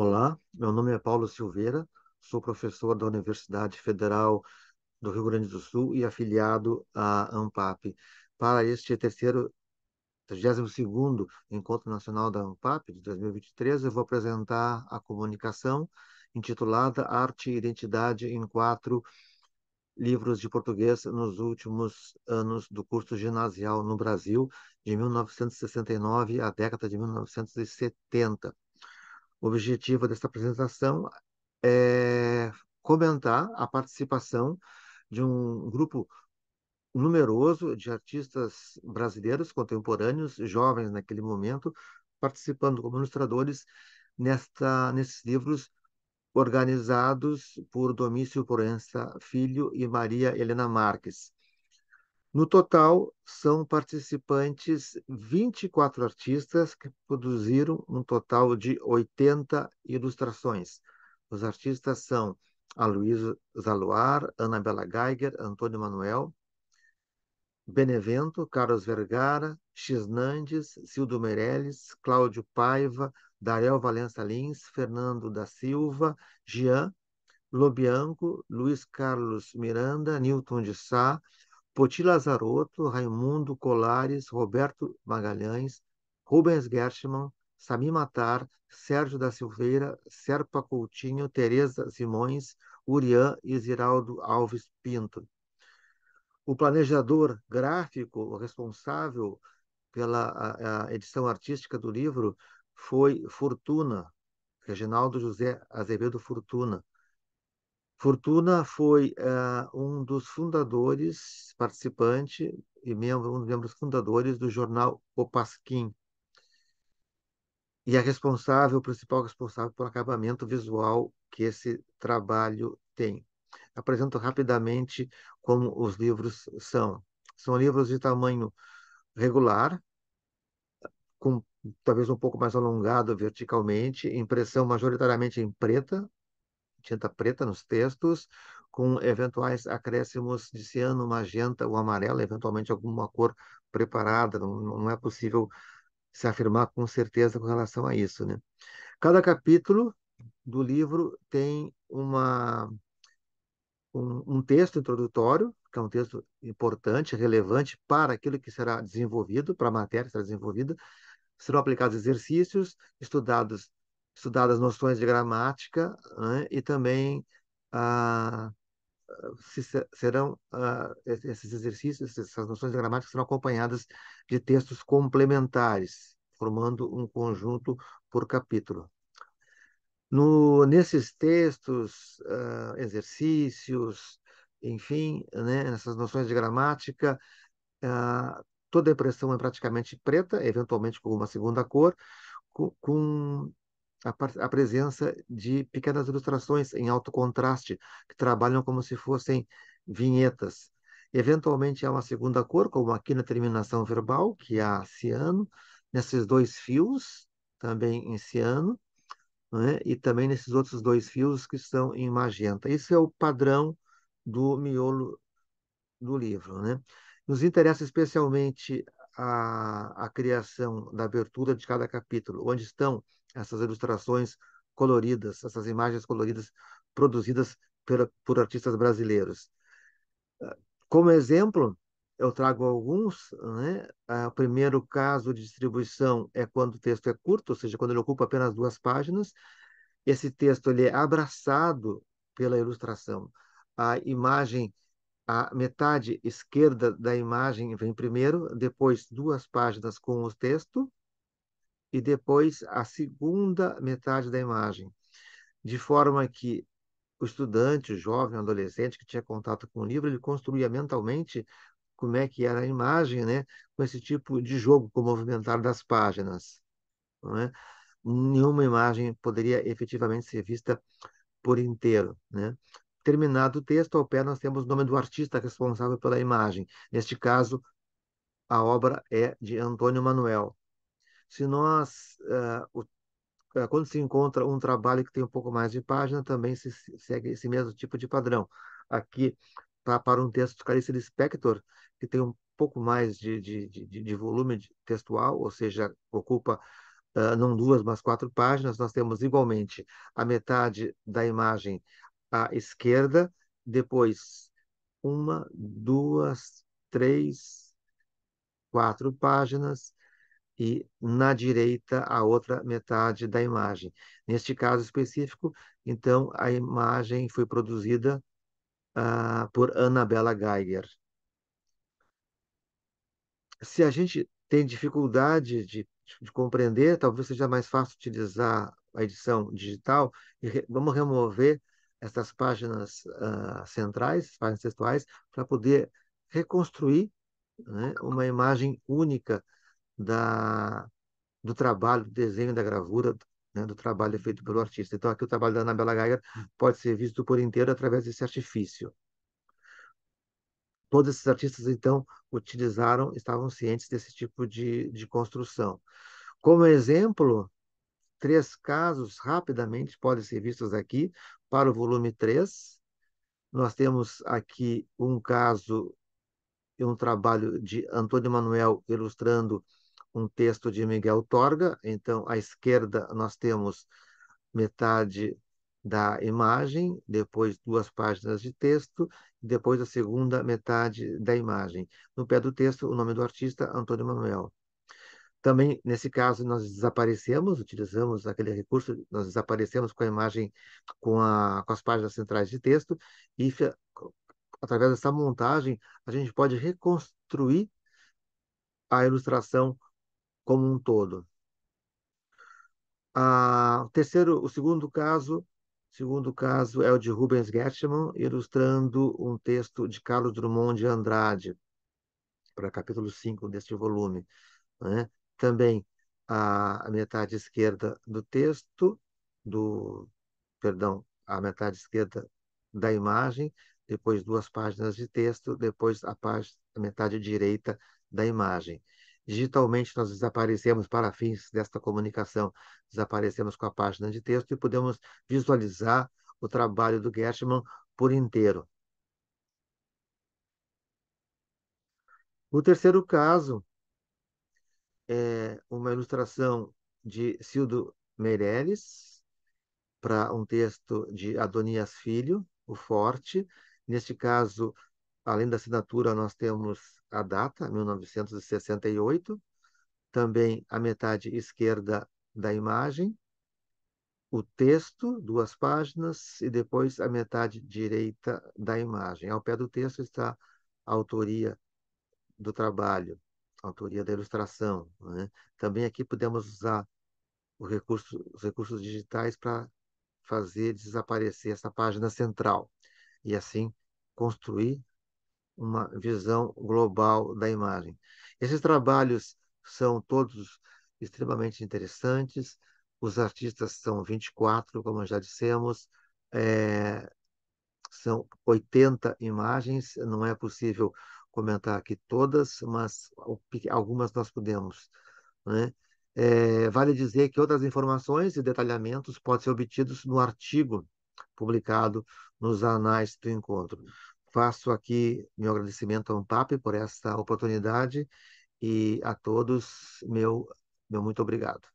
Olá, meu nome é Paulo Silveira, sou professor da Universidade Federal do Rio Grande do Sul e afiliado à ANPAP. Para este terceiro, 32º Encontro Nacional da ANPAP de 2023, eu vou apresentar a comunicação intitulada Arte e Identidade em quatro livros de português nos últimos anos do curso ginasial no Brasil, de 1969 à década de 1970. O objetivo desta apresentação é comentar a participação de um grupo numeroso de artistas brasileiros contemporâneos, jovens naquele momento, participando como ilustradores nesses livros organizados por Domício Proença Filho e Maria Helena Marques. No total, são participantes 24 artistas que produziram um total de 80 ilustrações. Os artistas são Aloysio Zaluar, Anabela Geiger, Antônio Manuel, Benevento, Carlos Vergara, X Nandes, Cildo Meirelles, Cláudio Paiva, Darel Valença Lins, Fernando da Silva, Jean Lobianco, Luiz Carlos Miranda, Newton de Sá, Poti Lazarotto, Raimundo Colares, Roberto Magalhães, Rubens Gershman, Sami Matar, Sérgio da Silveira, Serpa Coutinho, Tereza Simões, Urian e Ziraldo Alves Pinto. O planejador gráfico, o responsável pela a edição artística do livro, foi Fortuna, Reginaldo José Azevedo Fortuna. Fortuna foi um dos fundadores, participante e um dos membros fundadores do jornal O Pasquim, e é o principal responsável pelo acabamento visual que esse trabalho tem. Apresento rapidamente como os livros são. São livros de tamanho regular, com talvez um pouco mais alongado verticalmente, impressão majoritariamente em preta, tinta preta nos textos, com eventuais acréscimos de ciano, magenta ou amarelo, eventualmente alguma cor preparada. Não é possível se afirmar com certeza com relação a isso, né? Cada capítulo do livro tem um texto introdutório, que é um texto importante, relevante para aquilo que será desenvolvido, para a matéria que será desenvolvida. Serão aplicados exercícios, estudadas noções de gramática, né? E também ah, serão esses exercícios, essas noções de gramática serão acompanhadas de textos complementares, formando um conjunto por capítulo. Nesses textos, exercícios, enfim, né, nessas noções de gramática, toda a impressão é praticamente preta, eventualmente com uma segunda cor, com a presença de pequenas ilustrações em alto contraste, que trabalham como se fossem vinhetas. Eventualmente há uma segunda cor, como aqui na terminação verbal, que há ciano, nesses dois fios, também em ciano, né? E também nesses outros dois fios que estão em magenta. Isso é o padrão do miolo do livro, né? Nos interessa especialmente a criação da abertura de cada capítulo, onde estão essas ilustrações coloridas, essas imagens coloridas produzidas por artistas brasileiros. Como exemplo, eu trago alguns, né? O primeiro caso de distribuição é quando o texto é curto, ou seja, quando ele ocupa apenas 2 páginas. Esse texto ele é abraçado pela ilustração. A imagem, a metade esquerda da imagem vem primeiro, depois 2 páginas com o texto e depois a segunda metade da imagem, de forma que o estudante, o jovem, o adolescente que tinha contato com o livro, ele construía mentalmente como é que era a imagem, né, com esse tipo de jogo com o movimentar das páginas, não é? Nenhuma imagem poderia efetivamente ser vista por inteiro, né? Terminado o texto, ao pé nós temos o nome do artista responsável pela imagem. Neste caso, a obra é de Antônio Manuel. Se nós, quando se encontra um trabalho que tem um pouco mais de página, também se segue esse mesmo tipo de padrão. Aqui, para um texto de Clarice Lispector, que tem um pouco mais de volume textual, ou seja, ocupa não duas, mas quatro páginas. Nós temos igualmente a metade da imagem à esquerda, depois uma, duas, três, quatro páginas e na direita a outra metade da imagem. Neste caso específico, então, a imagem foi produzida por Annabella Geiger. Se a gente tem dificuldade de compreender, talvez seja mais fácil utilizar a edição digital e vamos remover essas páginas centrais, páginas textuais, para poder reconstruir, né, uma imagem única da, do trabalho, do desenho, da gravura, né, do trabalho feito pelo artista. Então, aqui o trabalho da Annabella Geiger pode ser visto por inteiro através desse artifício. Todos esses artistas, então, utilizaram, estavam cientes desse tipo de construção. Como exemplo, três casos rapidamente podem ser vistos aqui para o volume 3. Nós temos aqui um caso e um trabalho de Antônio Manuel ilustrando um texto de Miguel Torga. Então, à esquerda, nós temos metade da imagem, depois duas páginas de texto, e depois a segunda metade da imagem. No pé do texto, o nome do artista, Antônio Manuel. Também, nesse caso, nós desaparecemos, utilizamos aquele recurso, nós desaparecemos com a imagem, com as páginas centrais de texto, e através dessa montagem, a gente pode reconstruir a ilustração como um todo. O segundo caso é o de Rubens Getschermann, ilustrando um texto de Carlos Drummond de Andrade, para capítulo 5 deste volume, né? Também a metade esquerda do texto, do, perdão, a metade esquerda da imagem, depois duas páginas de texto, depois a metade direita da imagem. Digitalmente, nós desaparecemos para fins desta comunicação, desaparecemos com a página de texto e podemos visualizar o trabalho do Gershman por inteiro. O terceiro caso é uma ilustração de Cildo Meireles para um texto de Adonias Filho, O Forte. Neste caso, além da assinatura, nós temos a data, 1968, também a metade esquerda da imagem, o texto, duas páginas, e depois a metade direita da imagem. Ao pé do texto está a autoria do trabalho, a autoria da ilustração, né? Também aqui podemos usar os recursos digitais para fazer desaparecer essa página central e assim construir uma visão global da imagem. Esses trabalhos são todos extremamente interessantes. Os artistas são 24, como já dissemos, é, são 80 imagens. Não é possível comentar aqui todas, mas algumas nós podemos, né? Vale dizer que outras informações e detalhamentos podem ser obtidos no artigo publicado nos Anais do Encontro. Faço aqui meu agradecimento ao ANPAP por essa oportunidade e a todos meu muito obrigado.